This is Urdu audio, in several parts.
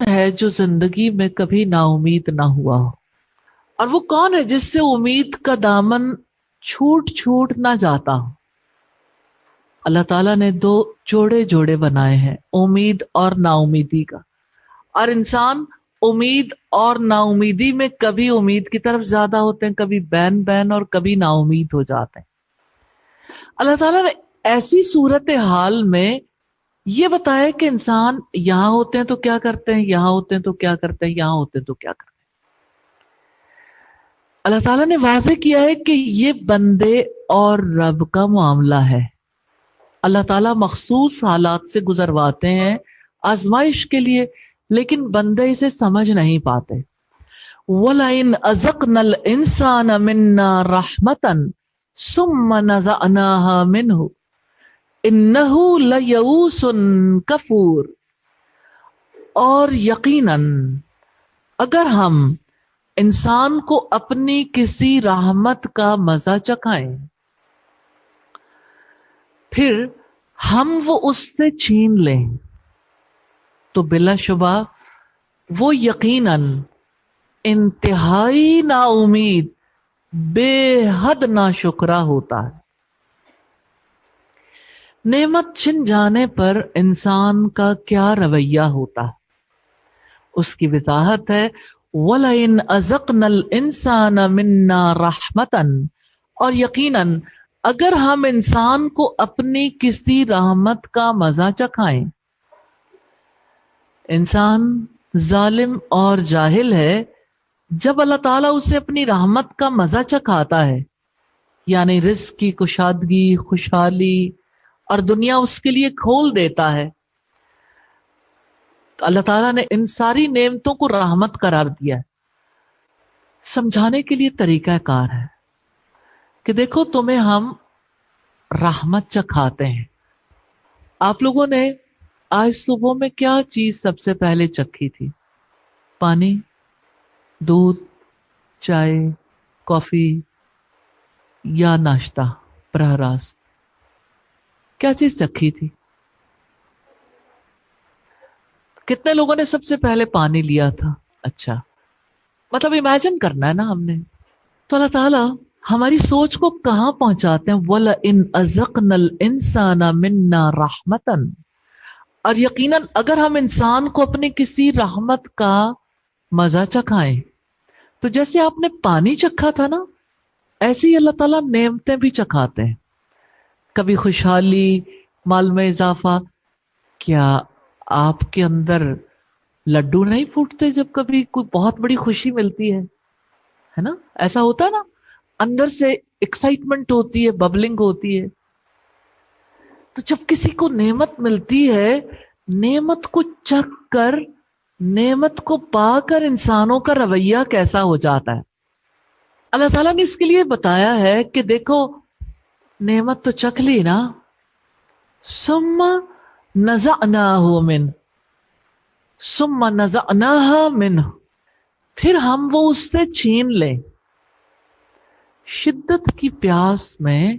ہے جو زندگی میں کبھی نا امید نہ ہوا ہو؟ اور وہ کون ہے جس سے امید کا دامن چھوٹ چھوٹ نہ جاتا ہو؟ اللہ تعالیٰ نے دو جوڑے جوڑے بنائے ہیں، امید اور نا امیدی کا، اور انسان امید اور نا امیدی میں کبھی امید کی طرف زیادہ ہوتے ہیں، کبھی بین بین، اور کبھی نا امید ہو جاتے ہیں۔ اللہ تعالیٰ نے ایسی صورت حال میں یہ بتایا کہ انسان یہاں ہوتے ہیں تو کیا کرتے ہیں، یہاں ہوتے ہیں تو کیا کرتے ہیں، یہاں ہوتے ہیں تو کیا کرتے ہیں۔ اللہ تعالیٰ نے واضح کیا ہے کہ یہ بندے اور رب کا معاملہ ہے۔ اللہ تعالیٰ مخصوص حالات سے گزرواتے ہیں آزمائش کے لیے، لیکن بندے اسے سمجھ نہیں پاتے۔ وَلَئِنْ أَذَقْنَا الْإِنسَانَ مِنَّا رَحْمَةً ثُمَّ نَزَعْنَاهَا مِنْهُ إِنَّهُ لَيَئُوسٌ كَفُورٌ، اور یقیناً اگر ہم انسان کو اپنی کسی رحمت کا مزہ چکھائیں پھر ہم وہ اس سے چھین لیں تو بلا شبہ وہ یقیناً انتہائی نا امید، بے حد ناشکرا ہوتا ہے۔ نعمت چھن جانے پر انسان کا کیا رویہ ہوتا ہے، اس کی وضاحت ہے وَلَئِنْ أَذَقْنَا الْإِنسَانَ مِنَّا رَحْمَةً، اور یقیناً اگر ہم انسان کو اپنی کسی رحمت کا مزہ چکھائیں۔ انسان ظالم اور جاہل ہے، جب اللہ تعالیٰ اسے اپنی رحمت کا مزہ چکھاتا ہے، یعنی رزق کی کشادگی، خوشحالی اور دنیا اس کے لیے کھول دیتا ہے، تو اللہ تعالیٰ نے ان ساری نعمتوں کو رحمت قرار دیا ہے۔ سمجھانے کے لیے طریقہ کار ہے کہ دیکھو تمہیں ہم رحمت چکھاتے ہیں۔ آپ لوگوں نے آج صبح میں کیا چیز سب سے پہلے چکھی تھی؟ پانی، دودھ، چائے، کافی یا ناشتہ براہ راست؟ کیا چیز چکھی تھی؟ کتنے لوگوں نے سب سے پہلے پانی لیا تھا؟ اچھا، مطلب امیجن کرنا ہے نا ہم نے۔ تو اللہ تعالیٰ ہماری سوچ کو کہاں پہنچاتے ہیں؟ وَلَئِنْ أَذَقْنَا الْإِنسَانَ مِنَّا رَحْمَةً، اور یقیناً اگر ہم انسان کو اپنی کسی رحمت کا مزہ چکھائیں، تو جیسے آپ نے پانی چکھا تھا نا، ایسے ہی اللہ تعالیٰ نعمتیں بھی چکھاتے ہیں۔ کبھی خوشحالی، مال میں اضافہ۔ کیا آپ کے اندر لڈو نہیں پھوٹتے جب کبھی کوئی بہت بڑی خوشی ملتی ہے نا؟ ایسا ہوتا ہے نا، اندر سے ایکسائٹمنٹ ہوتی ہے، ببلنگ ہوتی ہے۔ تو جب کسی کو نعمت ملتی ہے، نعمت کو چکھ کر، نعمت کو پا کر انسانوں کا رویہ کیسا ہو جاتا ہے۔ اللہ تعالیٰ نے اس کے لیے بتایا ہے کہ دیکھو نعمت تو چکھ لی نا، ثم نزعناہ من، ثم نزعناہا منہ، پھر ہم وہ اس سے چھین لیں۔ شدت کی پیاس میں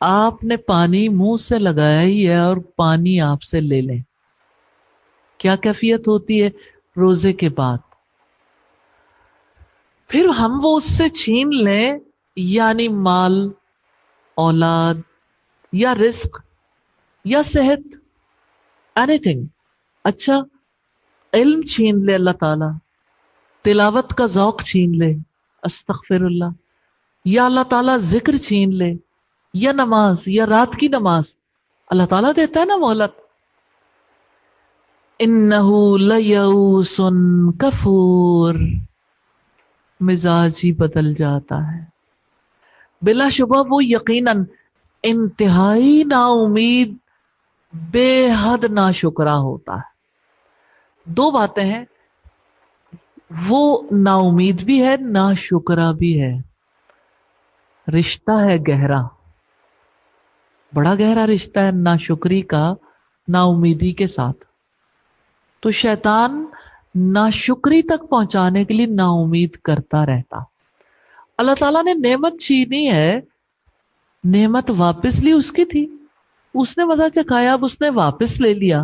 آپ نے پانی منہ سے لگایا ہی ہے اور پانی آپ سے لے لیں، کیا کیفیت ہوتی ہے روزے کے بعد؟ پھر ہم وہ اس سے چھین لیں، یعنی مال، اولاد یا رزق یا صحت، اینی تھنگ۔ اچھا، علم چھین لے اللہ تعالیٰ، تلاوت کا ذوق چھین لے، استغفر اللہ، یا اللہ تعالیٰ ذکر چھین لے، یا نماز، یا رات کی نماز، اللہ تعالیٰ دیتا ہے نا مہلت۔ انہو لیئوس کفور، مزاج ہی بدل جاتا ہے۔ بلا شبہ وہ یقیناً انتہائی نا امید، بے حد ناشکرا ہوتا ہے۔ دو باتیں ہیں، وہ نا امید بھی ہے، ناشکرا بھی ہے۔ رشتہ ہے گہرا، بڑا گہرا رشتہ ہے ناشکری کا نا امیدی کے ساتھ۔ تو شیطان ناشکری تک پہنچانے کے لیے نا امید کرتا رہتا۔ اللہ تعالیٰ نے نعمت چھینی ہے، نعمت واپس لی اس کی تھی، اس نے مزہ چکھایا، اب اس نے واپس لے لیا۔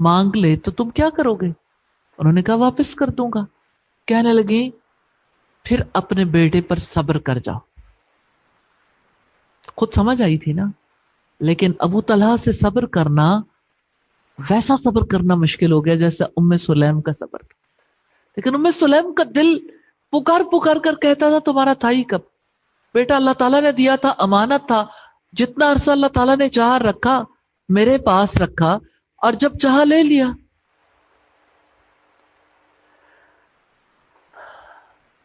مانگ لے تو تم کیا کرو گے؟ انہوں نے کہا واپس کر دوں گا. کہنے لگی پھر اپنے بیٹے پر صبر کر جاؤ. خود سمجھ آئی تھی نا، لیکن ابو طلحہ سے صبر کرنا ویسا صبر کرنا مشکل ہو گیا جیسے ام سلیم کا صبر تھا. لیکن ام سلیم کا دل پکار پکار کر کہتا تھا تمہارا تھا ہی کب؟ بیٹا اللہ تعالیٰ نے دیا تھا، امانت تھا، جتنا عرصہ اللہ تعالیٰ نے چاہ رکھا میرے پاس رکھا، اور جب چاہا لے لیا.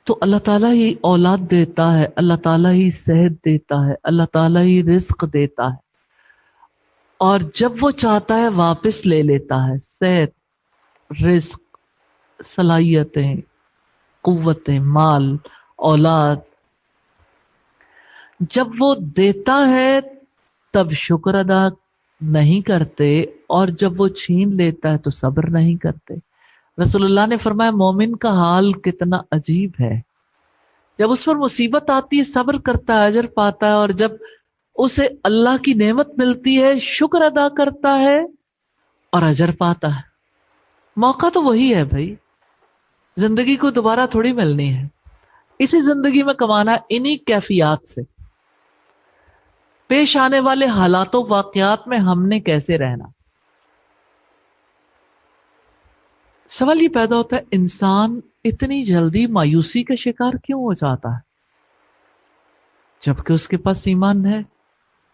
تو اللہ تعالیٰ ہی اولاد دیتا ہے، اللہ تعالیٰ ہی صحت دیتا ہے، اللہ تعالیٰ ہی رزق دیتا ہے، اور جب وہ چاہتا ہے واپس لے لیتا ہے. صحت، رزق، صلاحیتیں، قوتیں، مال، اولاد. جب وہ دیتا ہے تب شکر ادا نہیں کرتے، اور جب وہ چھین لیتا ہے تو صبر نہیں کرتے. رسول اللہ نے فرمایا مومن کا حال کتنا عجیب ہے، جب اس پر مصیبت آتی ہے صبر کرتا ہے، اجر پاتا ہے، اور جب اسے اللہ کی نعمت ملتی ہے شکر ادا کرتا ہے اور اجر پاتا ہے. موقع تو وہی ہے بھائی، زندگی کو دوبارہ تھوڑی ملنی ہے. اسی زندگی میں کمانا، انہی کیفیات سے پیش آنے والے حالات و واقعات میں ہم نے کیسے رہنا. سوال یہ پیدا ہوتا ہے انسان اتنی جلدی مایوسی کا شکار کیوں ہو جاتا ہے جبکہ اس کے پاس ایمان ہے،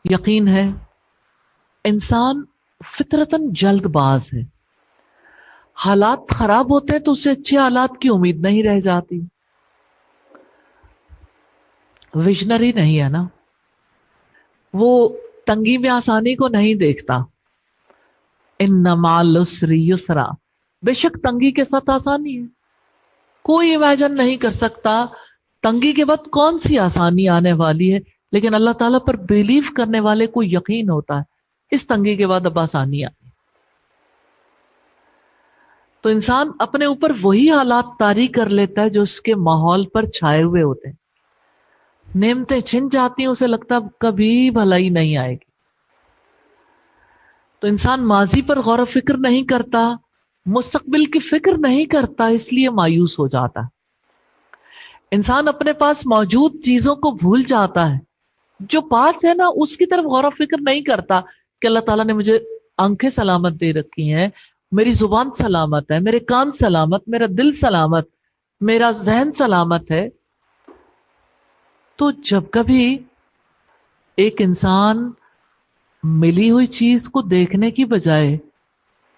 یقین ہے. انسان فطرتاً جلد باز ہے، حالات خراب ہوتے ہیں تو اسے اچھے حالات کی امید نہیں رہ جاتی. ویژنری نہیں ہے نا، وہ تنگی میں آسانی کو نہیں دیکھتا. ان مع العسر یسرا، بے شک تنگی کے ساتھ آسانی ہے. کوئی امیجن نہیں کر سکتا تنگی کے بعد کون سی آسانی آنے والی ہے، لیکن اللہ تعالیٰ پر بیلیو کرنے والے کو یقین ہوتا ہے اس تنگی کے بعد اب آسانی آئی. تو انسان اپنے اوپر وہی حالات طاری کر لیتا ہے جو اس کے ماحول پر چھائے ہوئے ہوتے ہیں. نعمتیں چھن جاتی ہیں، اسے لگتا کبھی بھلائی نہیں آئے گی. تو انسان ماضی پر غور و فکر نہیں کرتا، مستقبل کی فکر نہیں کرتا، اس لیے مایوس ہو جاتا ہے. انسان اپنے پاس موجود چیزوں کو بھول جاتا ہے، جو پاس ہے نا اس کی طرف غور و فکر نہیں کرتا کہ اللہ تعالیٰ نے مجھے آنکھیں سلامت دے رکھی ہیں، میری زبان سلامت ہے، میرے کان سلامت، میرا دل سلامت، میرا ذہن سلامت ہے. تو جب کبھی ایک انسان ملی ہوئی چیز کو دیکھنے کی بجائے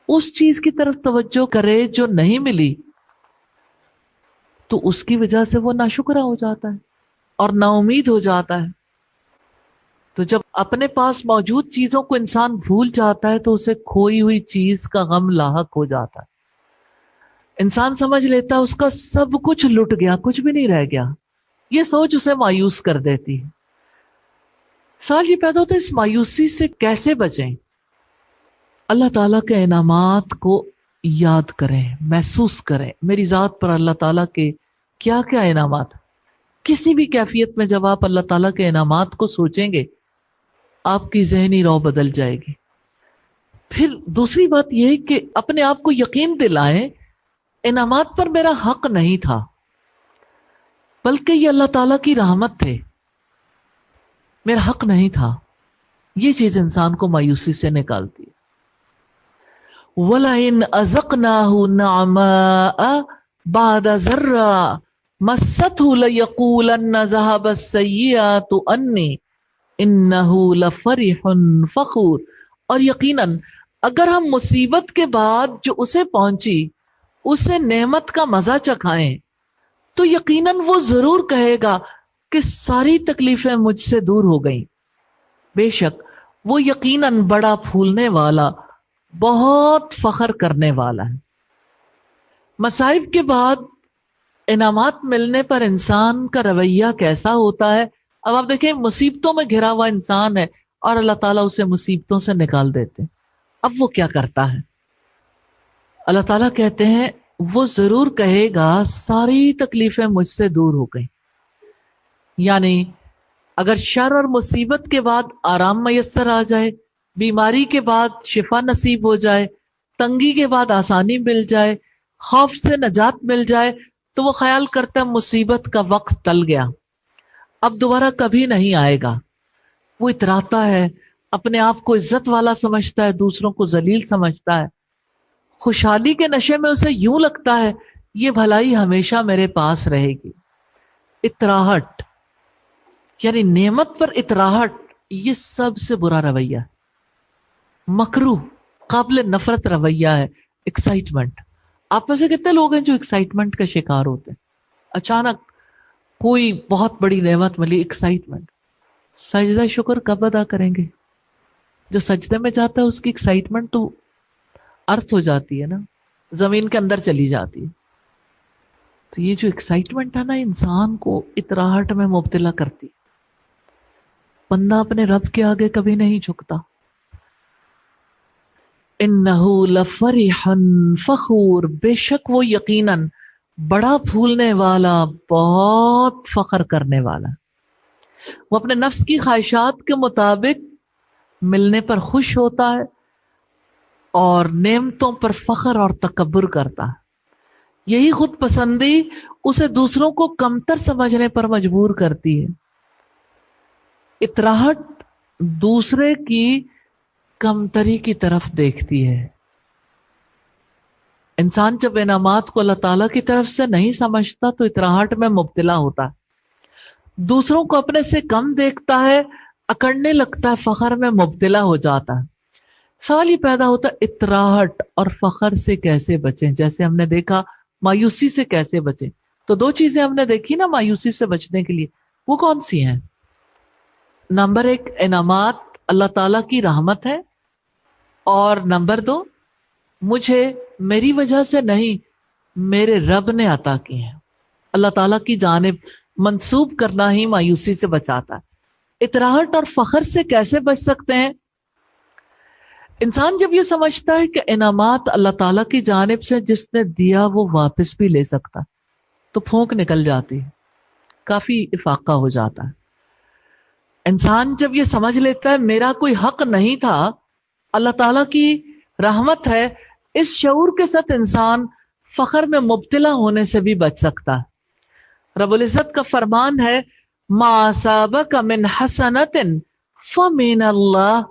اس چیز کی طرف توجہ کرے جو نہیں ملی تو اس کی وجہ سے وہ ناشکرا ہو جاتا ہے اور نا امید ہو جاتا ہے. تو جب اپنے پاس موجود چیزوں کو انسان بھول جاتا ہے تو اسے کھوئی ہوئی چیز کا غم لاحق ہو جاتا ہے. انسان سمجھ لیتا ہے اس کا سب کچھ لٹ گیا، کچھ بھی نہیں رہ گیا. یہ سوچ اسے مایوس کر دیتی ہے. سوال یہ پیدا ہوتا ہے اس مایوسی سے کیسے بچیں؟ اللہ تعالیٰ کے انعامات کو یاد کریں، محسوس کریں. میری ذات پر اللہ تعالیٰ کے کیا کیا انعامات. کسی بھی کیفیت میں جب آپ اللہ تعالیٰ کے انعامات کو سوچیں گے آپ کی ذہنی رو بدل جائے گی. پھر دوسری بات یہ کہ اپنے آپ کو یقین دلائیں انعامات پر میرا حق نہیں تھا بلکہ یہ اللہ تعالیٰ کی رحمت تھے، میرا حق نہیں تھا. یہ چیز انسان کو مایوسی سے نکالتی ہے. وَلَئِنْ أَذَقْنَاهُ نَعْمَاءَ بَعْدَ ضَرَّاءٍ مَسَّتْهُ لَيَقُولَنَّ ذَهَبَ السَّيِّئَاتُ عَنِّي إِنَّهُ لَفَرِحٌ فَخُورٌ. اور یقیناً اگر ہم مصیبت کے بعد جو اسے پہنچی اسے نعمت کا مزہ چکھائیں تو یقیناً وہ ضرور کہے گا کہ ساری تکلیفیں مجھ سے دور ہو گئیں. بے شک وہ یقیناً بڑا پھولنے والا، بہت فخر کرنے والا ہے. مصائب کے بعد انعامات ملنے پر انسان کا رویہ کیسا ہوتا ہے؟ اب آپ دیکھیں مصیبتوں میں گھرا ہوا انسان ہے اور اللہ تعالیٰ اسے مصیبتوں سے نکال دیتے. اب وہ کیا کرتا ہے؟ اللہ تعالیٰ کہتے ہیں وہ ضرور کہے گا ساری تکلیفیں مجھ سے دور ہو گئیں. یعنی اگر شر اور مصیبت کے بعد آرام میسر آ جائے، بیماری کے بعد شفا نصیب ہو جائے، تنگی کے بعد آسانی مل جائے، خوف سے نجات مل جائے تو وہ خیال کرتا ہے مصیبت کا وقت ٹل گیا، اب دوبارہ کبھی نہیں آئے گا۔ وہ اتراتا ہے، اپنے آپ کو عزت والا سمجھتا ہے، دوسروں کو ذلیل سمجھتا ہے۔ خوشحالی کے نشے میں اسے یوں لگتا ہے یہ بھلائی ہمیشہ میرے پاس رہے گی۔ اتراہٹ یعنی نعمت پر اتراہٹ، یہ سب سے برا رویہ، مکروہ، قابل نفرت رویہ ہے۔ ایکسائٹمنٹ، آپ میں سے کتنے لوگ ہیں جو ایکسائٹمنٹ کا شکار ہوتے ہیں؟ اچانک کوئی بہت بڑی نعمت ملی، ایکسائٹمنٹ، سجدہ شکر کب ادا کریں گے؟ جو سجدے میں جاتا ہے اس کی ایکسائٹمنٹ تو ارتھ ہو جاتی ہے نا، زمین کے اندر چلی جاتی ہے۔ تو یہ جو ایکسائٹمنٹ ہے نا، انسان کو اتراہٹ میں مبتلا کرتی، بندہ اپنے رب کے آگے کبھی نہیں جھکتا۔ انہو لفرح فخور، بے شک وہ یقیناً بڑا پھولنے والا، بہت فخر کرنے والا، وہ اپنے نفس کی خواہشات کے مطابق ملنے پر خوش ہوتا ہے اور نعمتوں پر فخر اور تکبر کرتا ہے۔ یہی خود پسندی اسے دوسروں کو کمتر سمجھنے پر مجبور کرتی ہے۔ اتراہٹ دوسرے کی کمتری کی طرف دیکھتی ہے۔ انسان جب انعامات کو اللہ تعالیٰ کی طرف سے نہیں سمجھتا تو اتراہٹ میں مبتلا ہوتا ہے، دوسروں کو اپنے سے کم دیکھتا ہے، اکڑنے لگتا ہے، فخر میں مبتلا ہو جاتا ہے۔ سوال یہ پیدا ہوتا ہے اتراہٹ اور فخر سے کیسے بچیں؟ جیسے ہم نے دیکھا مایوسی سے کیسے بچیں، تو دو چیزیں ہم نے دیکھی نا مایوسی سے بچنے کے لیے، وہ کون سی ہیں؟ نمبر ایک، انعامات اللہ تعالیٰ کی رحمت ہے، اور نمبر دو، مجھے میری وجہ سے نہیں میرے رب نے عطا کی ہیں۔ اللہ تعالیٰ کی جانب منسوب کرنا ہی مایوسی سے بچاتا ہے۔ اتراہٹ اور فخر سے کیسے بچ سکتے ہیں؟ انسان جب یہ سمجھتا ہے کہ انعامات اللہ تعالیٰ کی جانب سے، جس نے دیا وہ واپس بھی لے سکتا، تو پھونک نکل جاتی ہے، کافی افاقہ ہو جاتا ہے۔ انسان جب یہ سمجھ لیتا ہے میرا کوئی حق نہیں تھا، اللہ تعالیٰ کی رحمت ہے، اس شعور کے ساتھ انسان فخر میں مبتلا ہونے سے بھی بچ سکتا ہے۔ رب العزت کا فرمان ہے ما اصابک من حسنۃ فمن اللہ،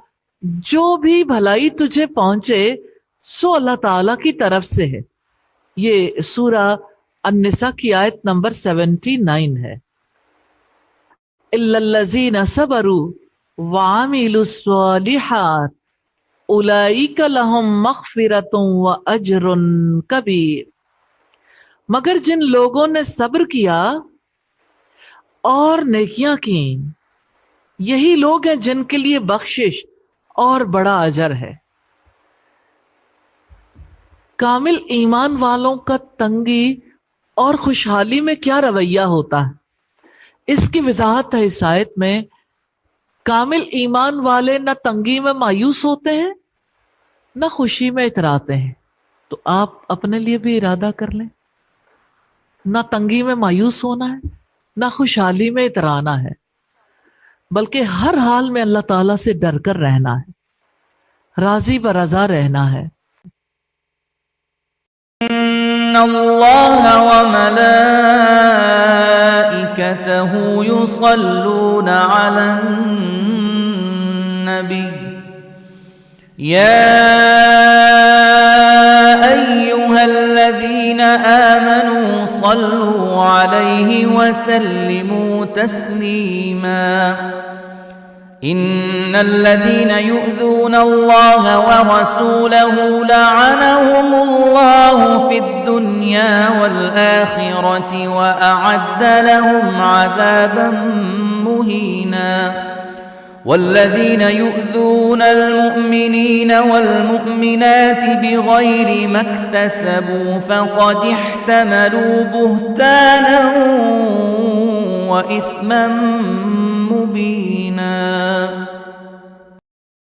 جو بھی بھلائی تجھے پہنچے سو اللہ تعالیٰ کی طرف سے ہے۔ یہ سورہ النساء کی آیت نمبر 79 ہے۔ الا الذین صبروا وعملوا الصالحات اولئک لہم مغفرۃ واجر کبیر، مگر جن لوگوں نے صبر کیا اور نیکیاں کی، یہی لوگ ہیں جن کے لیے بخشش اور بڑا اجر ہے۔ کامل ایمان والوں کا تنگی اور خوشحالی میں کیا رویہ ہوتا ہے، اس کی وضاحت ہے اس آیت میں۔ کامل ایمان والے نہ تنگی میں مایوس ہوتے ہیں نہ خوشی میں اتراتے ہیں۔ تو آپ اپنے لیے بھی ارادہ کر لیں، نہ تنگی میں مایوس ہونا ہے نہ خوشحالی میں اترانا ہے، بلکہ ہر حال میں اللہ تعالیٰ سے ڈر کر رہنا ہے، راضی برضا رہنا ہے۔ ان اللہ وملائکتہ یصلون علی النبی یا ایہا الذین آمنوا صلوا علیہ وسلموا تسلیما ان الذين يؤذون الله ورسوله لعنهم الله في الدنيا والآخرة وأعد لهم عذابا مهينا والذين يؤذون المؤمنين والمؤمنات بغير ما اكتسبوا فقد احتملوا بهتانا وإثما مبينا